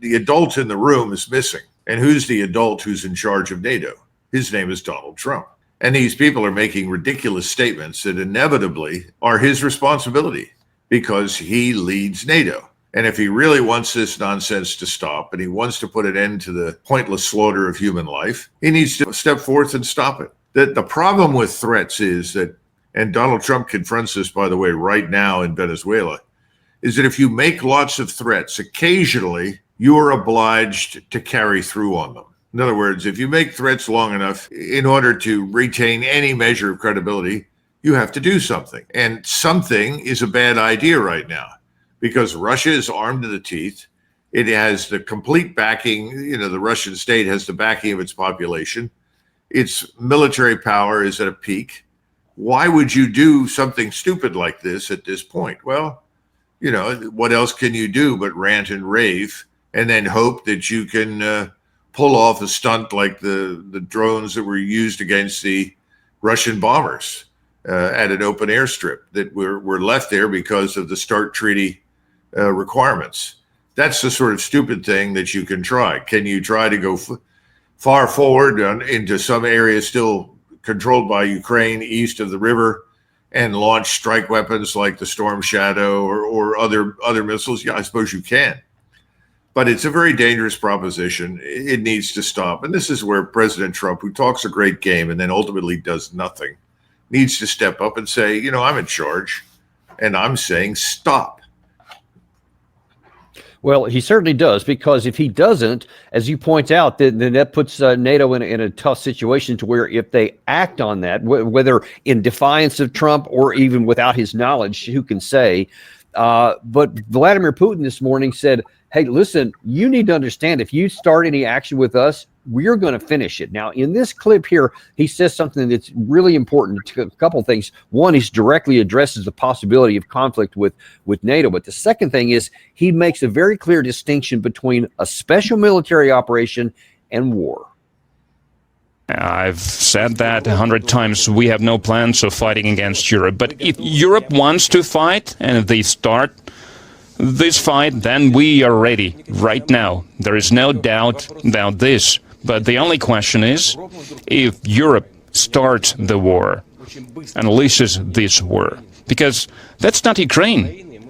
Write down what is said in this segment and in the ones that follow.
the adult in the room is missing. And who's the adult who's in charge of NATO? His name is Donald Trump. And these people are making ridiculous statements that inevitably are his responsibility because he leads NATO. And if he really wants this nonsense to stop and he wants to put an end to the pointless slaughter of human life, he needs to step forth and stop it. The problem with threats is that, and Donald Trump confronts this, by the way, right now in Venezuela, is that if you make lots of threats, occasionally you are obliged to carry through on them. In other words, if you make threats long enough, in order to retain any measure of credibility, you have to do something. And something is a bad idea right now because Russia is armed to the teeth. It has the complete backing, the Russian state has the backing of its population. Its military power is at a peak. Why would you do something stupid like this at this point? Well, what else can you do but rant and rave and then hope that you can pull off a stunt like the drones that were used against the Russian bombers at an open airstrip that were left there because of the START treaty requirements. That's the sort of stupid thing that you can try. Can you try to go far forward into some areas still controlled by Ukraine east of the river and launch strike weapons like the Storm Shadow or other missiles? Yeah, I suppose you can. But it's a very dangerous proposition. It needs to stop. And this is where President Trump, who talks a great game and then ultimately does nothing, needs to step up and say, I'm in charge and I'm saying stop. Well, he certainly does, because if he doesn't, as you point out, then that puts NATO in a tough situation to where if they act on that, whether in defiance of Trump or even without his knowledge, who can say? But Vladimir Putin this morning said, hey, listen, you need to understand, if you start any action with us, we're going to finish it. Now, in this clip here, he says something that's really important. A couple of things. One, he directly addresses the possibility of conflict with NATO. But the second thing is he makes a very clear distinction between a special military operation and war. I've said that 100 times. We have no plans of fighting against Europe. But if Europe wants to fight and if they start this fight, then we are ready right now. There is no doubt about this. But the only question is, if Europe starts the war, unleashes this war, because that's not Ukraine.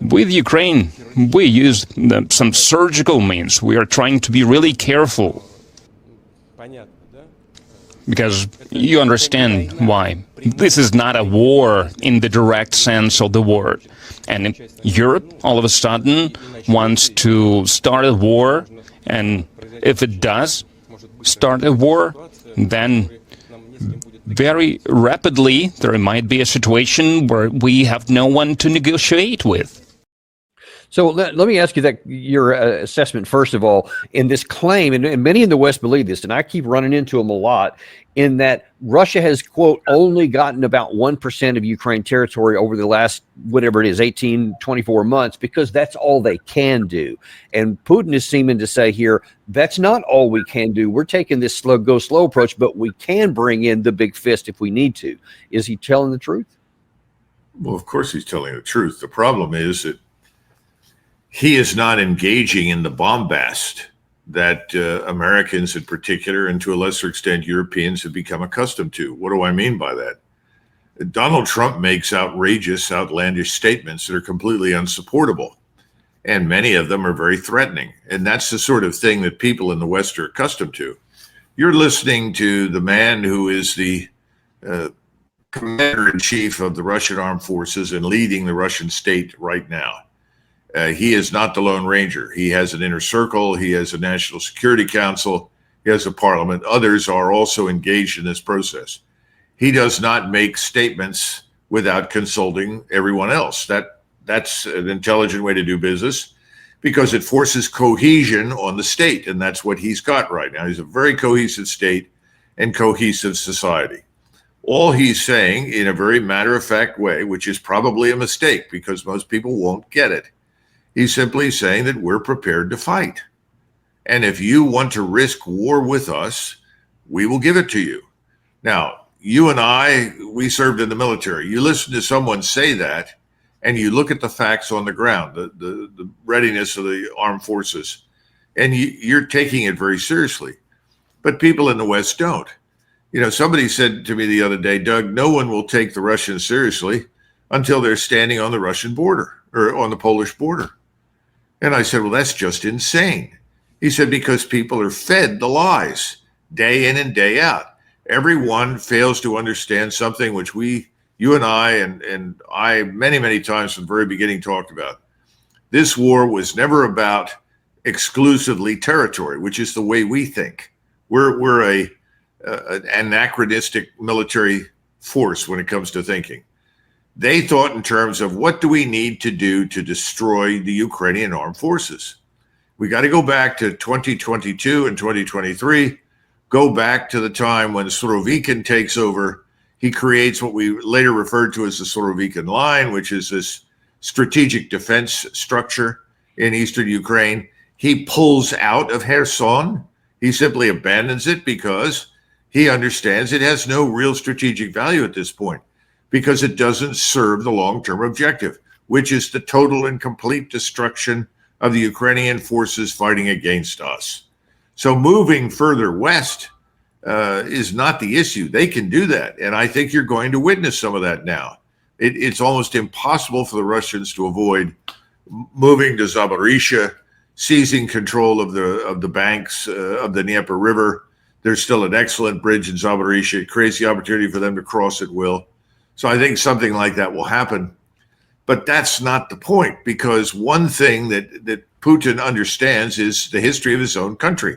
With Ukraine, we use some surgical means. We are trying to be really careful. Because you understand why. This is not a war in the direct sense of the word. And if Europe all of a sudden wants to start a war, and if it does start a war, then very rapidly there might be a situation where we have no one to negotiate with. So let me ask you your assessment, first of all, in this claim, and many in the West believe this, and I keep running into them a lot, in that Russia has, quote, only gotten about 1% of Ukraine territory over the last, whatever it is, 18, 24 months, because that's all they can do. And Putin is seeming to say here, that's not all we can do. We're taking this go slow approach, but we can bring in the big fist if we need to. Is he telling the truth? Well, of course he's telling the truth. The problem is that he is not engaging in the bombast that Americans in particular, and to a lesser extent Europeans, have become accustomed to. What do I mean by that? Donald Trump makes outrageous, outlandish statements that are completely unsupportable, and many of them are very threatening. And that's the sort of thing that people in the West are accustomed to. You're listening to the man who is the commander-in-chief of the Russian armed forces and leading the Russian state right now. He is not the Lone Ranger. He has an inner circle. He has a National Security Council. He has a parliament. Others are also engaged in this process. He does not make statements without consulting everyone else. That's an intelligent way to do business because it forces cohesion on the state, and that's what he's got right now. He's a very cohesive state and cohesive society. All he's saying in a very matter-of-fact way, which is probably a mistake because most people won't get it, he's simply saying that we're prepared to fight. And if you want to risk war with us, we will give it to you. Now, you and I, we served in the military. You listen to someone say that, and you look at the facts on the ground, the readiness of the armed forces, and you're taking it very seriously. But people in the West don't. Somebody said to me the other day, Doug, no one will take the Russians seriously until they're standing on the Russian border or on the Polish border. And I said, well, that's just insane. He said, because people are fed the lies day in and day out. Everyone fails to understand something which you and I, many, many times from the very beginning talked about. This war was never about exclusively territory, which is the way we think. We're an anachronistic military force when it comes to thinking. They thought in terms of what do we need to do to destroy the Ukrainian armed forces? We got to go back to 2022 and 2023, go back to the time when Surovikin takes over. He creates what we later referred to as the Surovikin line, which is this strategic defense structure in eastern Ukraine. He pulls out of Kherson. He simply abandons it because he understands it has no real strategic value at this point, because it doesn't serve the long-term objective, which is the total and complete destruction of the Ukrainian forces fighting against us. So moving further west is not the issue. They can do that, and I think you're going to witness some of that now. It's almost impossible for the Russians to avoid moving to Zaporizhzhia, seizing control of the banks of the Dnieper River. There's still an excellent bridge in Zaporizhzhia. It creates the opportunity for them to cross at will. So I think something like that will happen. But that's not the point, because one thing that Putin understands is the history of his own country.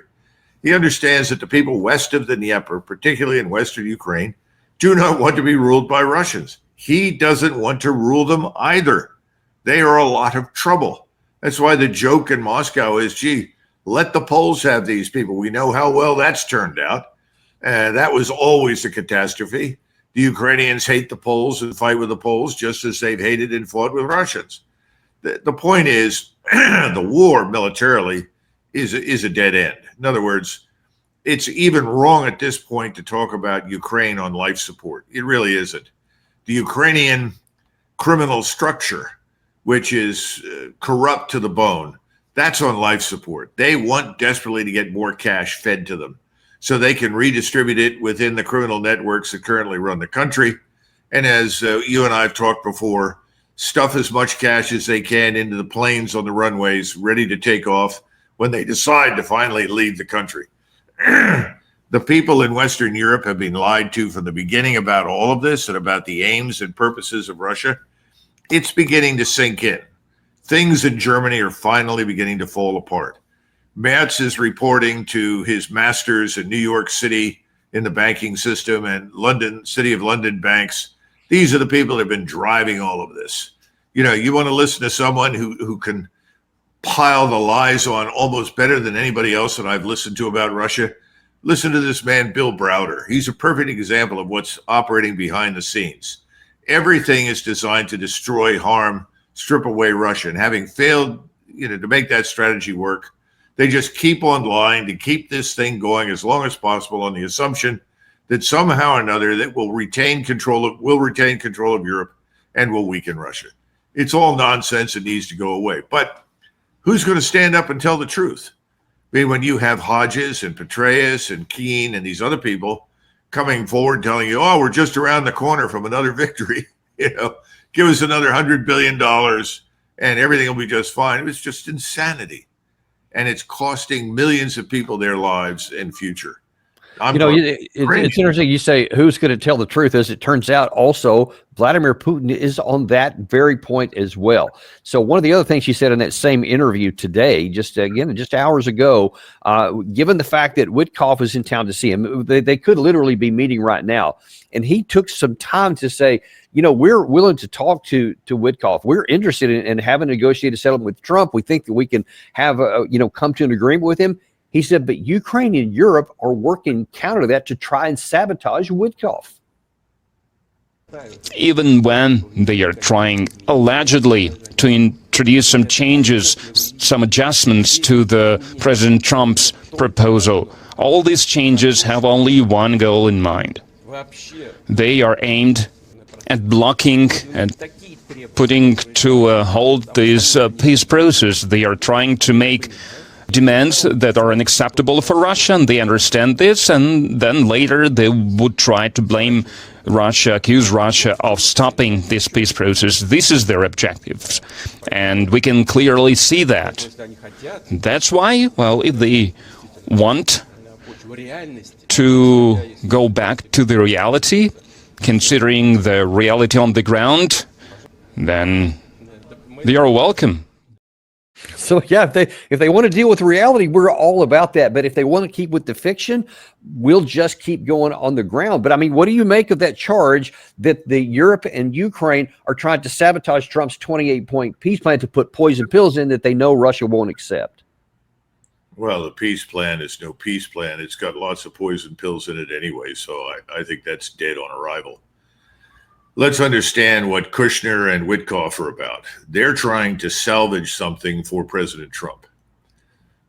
He understands that the people west of the Dnieper, particularly in western Ukraine, do not want to be ruled by Russians. He doesn't want to rule them either. They are a lot of trouble. That's why the joke in Moscow is, gee, let the Poles have these people. We know how well that's turned out. That was always a catastrophe. The Ukrainians hate the Poles and fight with the Poles just as they've hated and fought with Russians. The point is, the war militarily is a dead end. In other words, it's even wrong at this point to talk about Ukraine on life support. It really isn't. The Ukrainian criminal structure, which is corrupt to the bone, that's on life support. They want desperately to get more cash fed to them so they can redistribute it within the criminal networks that currently run the country. And as you and I have talked before, stuff as much cash as they can into the planes on the runways, ready to take off when they decide to finally leave the country. The people in Western Europe have been lied to from the beginning about all of this and about the aims and purposes of Russia. It's beginning to sink in. Things in Germany are finally beginning to fall apart. Merz is reporting to his masters in New York City in the banking system and London, City of London banks. These are the people that have been driving all of this. You know, you want to listen to someone who can pile the lies on almost better than anybody else that I've listened to about Russia. Listen to this man, Bill Browder. He's a perfect example of what's operating behind the scenes. Everything is designed to destroy, harm, strip away Russia. And having failed, to make that strategy work, they just keep on lying to keep this thing going as long as possible on the assumption that somehow or another that will retain control of Europe and will weaken Russia. It's all nonsense. It needs to go away. But who's going to stand up and tell the truth? I mean, when you have Hodges and Petraeus and Keane and these other people coming forward telling you, oh, we're just around the corner from another victory, give us another $100 billion and everything will be just fine. It was just insanity. And it's costing millions of people their lives and future. It's interesting you say who's going to tell the truth. As it turns out, also, Vladimir Putin is on that very point as well. So one of the other things she said in that same interview today, just hours ago, given the fact that Witkoff is in town to see him, they could literally be meeting right now. And he took some time to say, we're willing to talk to Witkoff. We're interested in having a negotiated settlement with Trump. We think that we can have, come to an agreement with him. He said, but Ukraine and Europe are working counter to that to try and sabotage Witkoff. Even when they are trying allegedly to introduce some changes, some adjustments to the President Trump's proposal, all these changes have only one goal in mind. They are aimed at blocking and putting to a halt this peace process. They are trying to make demands that are unacceptable for Russia, and they understand this, and then later they would try to blame Russia, accuse Russia of stopping this peace process. This is their objectives, and we can clearly see that. That's why, well, if they want to go back to the reality, considering the reality on the ground, then they are welcome. So yeah, if they want to deal with reality, we're all about that. But if they want to keep with the fiction, we'll just keep going on the ground. But I mean, what do you make of that charge that the Europe and Ukraine are trying to sabotage Trump's 28-point peace plan to put poison pills in that they know Russia won't accept? Well, the peace plan is no peace plan. It's got lots of poison pills in it anyway, so I think that's dead on arrival. Let's understand what Kushner and Witkoff are about. They're trying to salvage something for President Trump.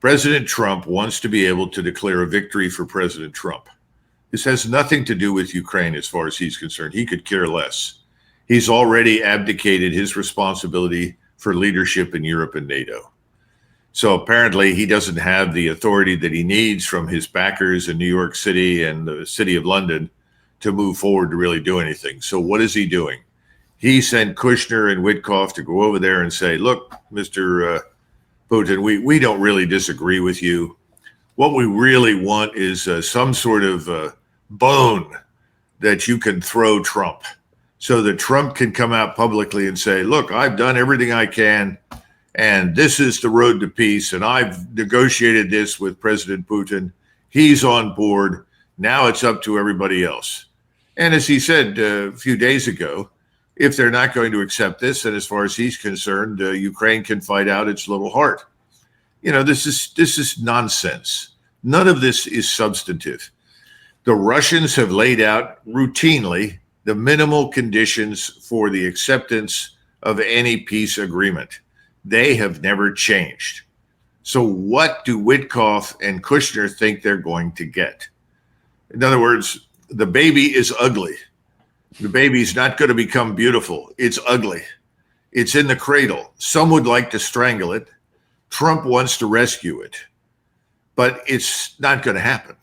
President Trump wants to be able to declare a victory for President Trump. This has nothing to do with Ukraine as far as he's concerned. He could care less. He's already abdicated his responsibility for leadership in Europe and NATO. So apparently he doesn't have the authority that he needs from his backers in New York City and the City of London to move forward to really do anything. So what is he doing? He sent Kushner and Witkoff to go over there and say, look, Mr. Putin, we don't really disagree with you. What we really want is some sort of bone that you can throw Trump so that Trump can come out publicly and say, look, I've done everything I can, and this is the road to peace, and I've negotiated this with President Putin. He's on board. Now it's up to everybody else. And as he said a few days ago, if they're not going to accept this, and as far as he's concerned, Ukraine can fight out its little heart. You know, this is nonsense. None of this is substantive. The Russians have laid out routinely the minimal conditions for the acceptance of any peace agreement. They have never changed. So what do Witkoff and Kushner think they're going to get? In other words, the baby is ugly. The baby's not going to become beautiful. It's ugly. It's in the cradle. Some would like to strangle it. Trump wants to rescue it. But it's not going to happen.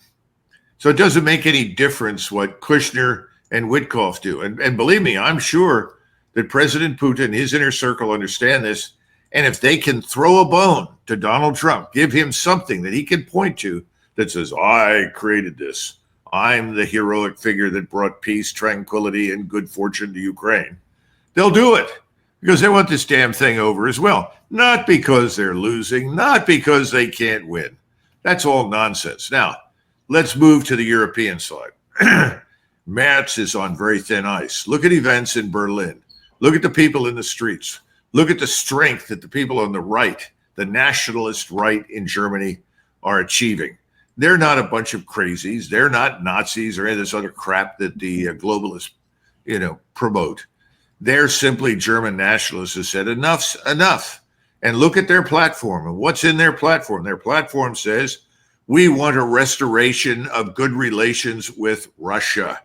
So it doesn't make any difference what Kushner and Witkoff do. And believe me, I'm sure that President Putin, his inner circle, understand this. And if they can throw a bone to Donald Trump, give him something that he can point to that says, I created this. I'm the heroic figure that brought peace, tranquility, and good fortune to Ukraine. They'll do it because they want this damn thing over as well. Not because they're losing, not because they can't win. That's all nonsense. Now, let's move to the European side. Merz is on very thin ice. Look at events in Berlin. Look at the people in the streets. Look at the strength that the people on the right, the nationalist right in Germany, are achieving. They're not a bunch of crazies. They're not Nazis or any of this other crap that the globalists, promote. They're simply German nationalists who said enough's enough. And look at their platform. And what's in their platform? Their platform says, we want a restoration of good relations with Russia.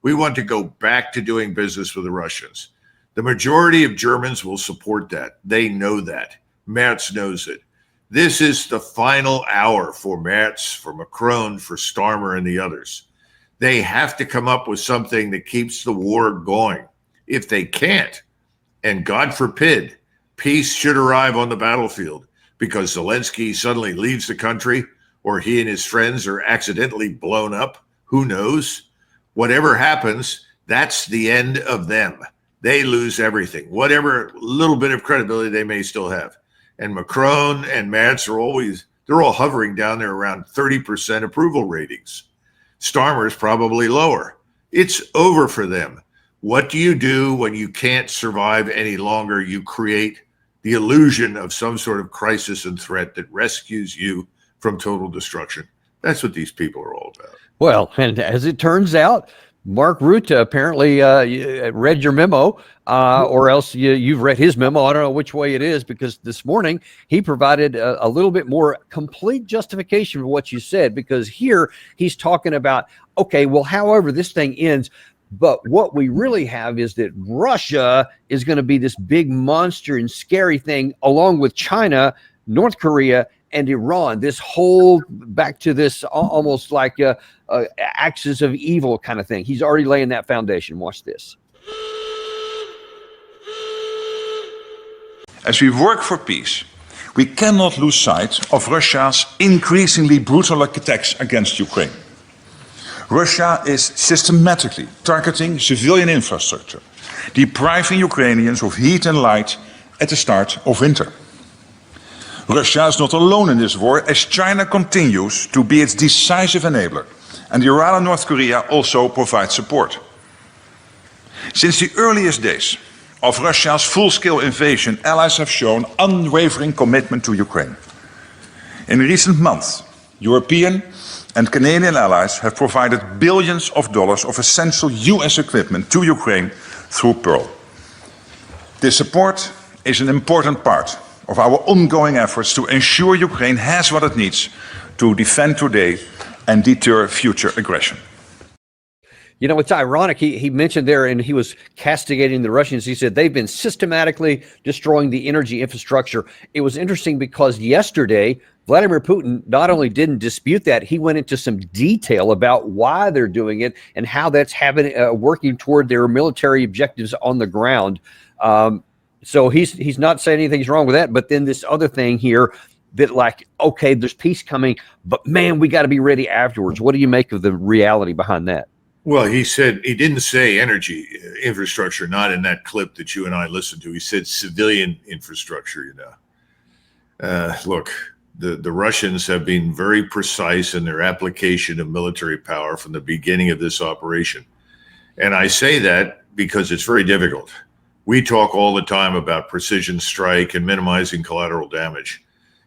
We want to go back to doing business with the Russians. The majority of Germans will support that. They know that. Merz knows it. This is the final hour for Merz, for Macron, for Starmer, and the others. They have to come up with something that keeps the war going. If they can't, and God forbid, peace should arrive on the battlefield because Zelensky suddenly leaves the country or he and his friends are accidentally blown up, who knows? Whatever happens, that's the end of them. They lose everything, whatever little bit of credibility they may still have. And Macron and Merz they're all hovering down there around 30% approval ratings. Starmer's probably lower. It's over for them. What do you do when you can't survive any longer? You create the illusion of some sort of crisis and threat that rescues you from total destruction. That's what these people are all about. Well, and as it turns out, Mark Rutte apparently read your memo, or else you've read his memo. I don't know which way it is, because this morning he provided a little bit more complete justification for what you said, because here he's talking about, okay, well, however this thing ends, but what we really have is that Russia is going to be this big monster and scary thing, along with China, North Korea, and Iran, this whole back to this almost like axis of evil kind of thing. He's already laying that foundation. Watch this. As we work for peace, we cannot lose sight of Russia's increasingly brutal attacks against Ukraine. Russia is systematically targeting civilian infrastructure, depriving Ukrainians of heat and light at the start of winter. Russia is not alone in this war, as China continues to be its decisive enabler, and Iran and North Korea also provide support. Since the earliest days of Russia's full-scale invasion, allies have shown unwavering commitment to Ukraine. In recent months, European and Canadian allies have provided billions of dollars of essential US equipment to Ukraine through Pearl. This support is an important part of our ongoing efforts to ensure Ukraine has what it needs to defend today and deter future aggression. You know, it's ironic. He mentioned there, and he was castigating the Russians. He said they've been systematically destroying the energy infrastructure. It was interesting because yesterday, Vladimir Putin not only didn't dispute that, he went into some detail about why they're doing it and how that's having working toward their military objectives on the ground. So he's not saying anything's wrong with that. But then this other thing here that, like, okay, there's peace coming, but man, we got to be ready afterwards. What do you make of the reality behind that? Well, he said, he didn't say energy infrastructure, not in that clip that you and I listened to. He said civilian infrastructure, Look, the Russians have been very precise in their application of military power from the beginning of this operation. And I say that because it's very difficult. We talk all the time about precision strike and minimizing collateral damage.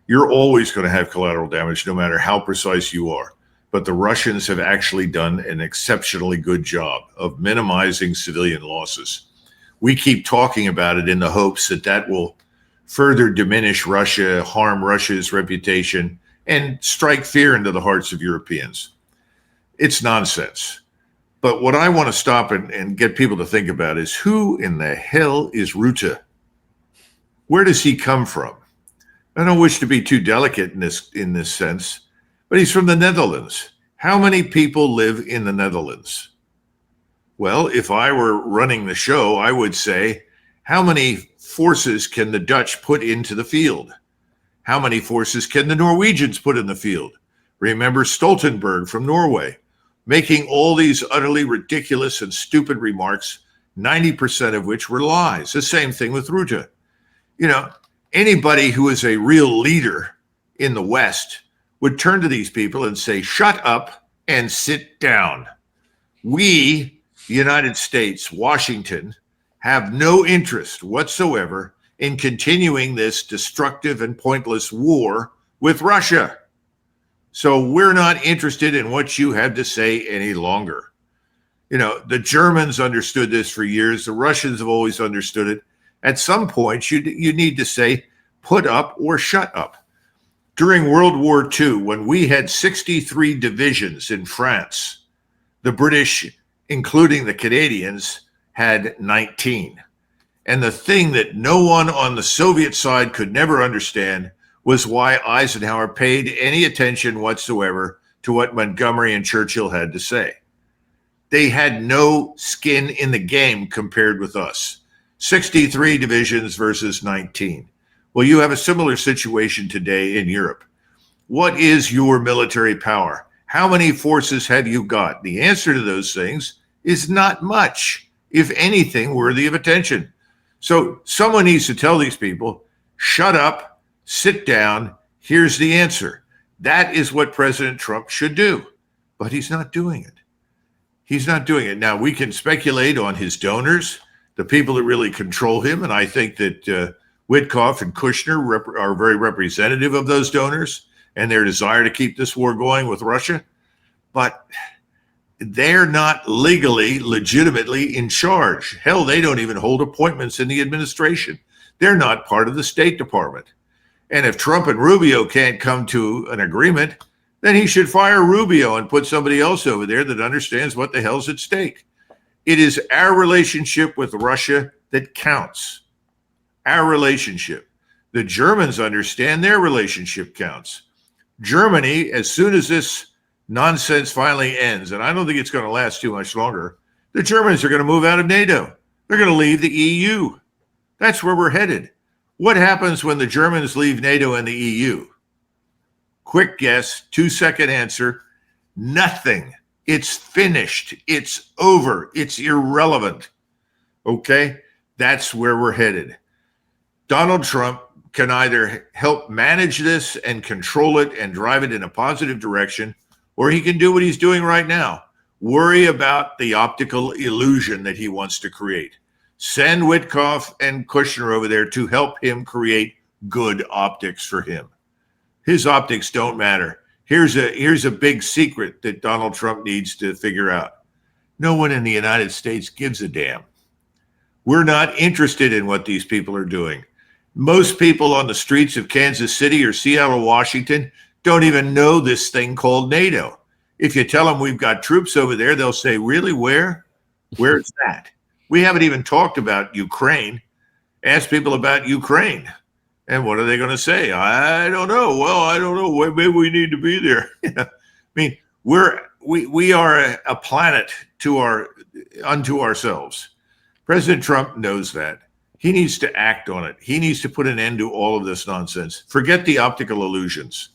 You're always going to have collateral damage no matter how precise you are. But the Russians have actually done an exceptionally good job of minimizing civilian losses. We keep talking about it in the hopes that that will further diminish Russia, harm Russia's reputation, and strike fear into the hearts of Europeans. It's nonsense. But what I want to stop and get people to think about is, who in the hell is Rutte? Where does he come from? I don't wish to be too delicate in this sense, but he's from the Netherlands. How many people live in the Netherlands? Well, if I were running the show, I would say, how many forces can the Dutch put into the field? How many forces can the Norwegians put in the field? Remember Stoltenberg from Norway, making all these utterly ridiculous and stupid remarks, 90% of which were lies. The same thing with Rutte. Anybody who is a real leader in the West would turn to these people and say, shut up and sit down. We, the United States, Washington, have no interest whatsoever in continuing this destructive and pointless war with Russia. So we're not interested in what you have to say any longer. The Germans understood this for years. The Russians have always understood it. At some point, you need to say, put up or shut up. During World War II, when we had 63 divisions in France, the British, including the Canadians, had 19. And the thing that no one on the Soviet side could never understand was why Eisenhower paid any attention whatsoever to what Montgomery and Churchill had to say. They had no skin in the game compared with us. 63 divisions versus 19. Well, you have a similar situation today in Europe. What is your military power? How many forces have you got? The answer to those things is not much, if anything, worthy of attention. So someone needs to tell these people, shut up, sit down, here's the answer. That is what President Trump should do, but he's not doing it. He's not doing it. Now, we can speculate on his donors, the people that really control him, and I think that Witkoff and Kushner are very representative of those donors and their desire to keep this war going with Russia. But they're not legitimately in charge. Hell, they don't even hold appointments in the administration. They're not part of the State Department. And if Trump and Rubio can't come to an agreement, then he should fire Rubio and put somebody else over there that understands what the hell's at stake. It is our relationship with Russia that counts. Our relationship. The Germans understand their relationship counts. Germany, as soon as this nonsense finally ends, and I don't think it's going to last too much longer, the Germans are going to move out of NATO. They're going to leave the EU. That's where we're headed. What happens when the Germans leave NATO and the EU? Quick guess, 2-second answer. Nothing. It's finished. It's over. It's irrelevant. Okay? That's where we're headed. Donald Trump can either help manage this and control it and drive it in a positive direction, or he can do what he's doing right now. Worry about the optical illusion that he wants to create. Send Witkoff and Kushner over there to help him create good optics for him. His optics don't matter. Here's a big secret that Donald Trump needs to figure out. No one in the United States gives a damn. We're not interested in what these people are doing. Most people on the streets of Kansas City or Seattle, Washington, don't even know this thing called NATO. If you tell them we've got troops over there, they'll say, really, where? Where's that? We haven't even talked about Ukraine. Ask people about Ukraine. And what are they going to say? I don't know. Well, I don't know. Maybe we need to be there. I mean, we are a planet unto ourselves. President Trump knows that. He needs to act on it. He needs to put an end to all of this nonsense. Forget the optical illusions.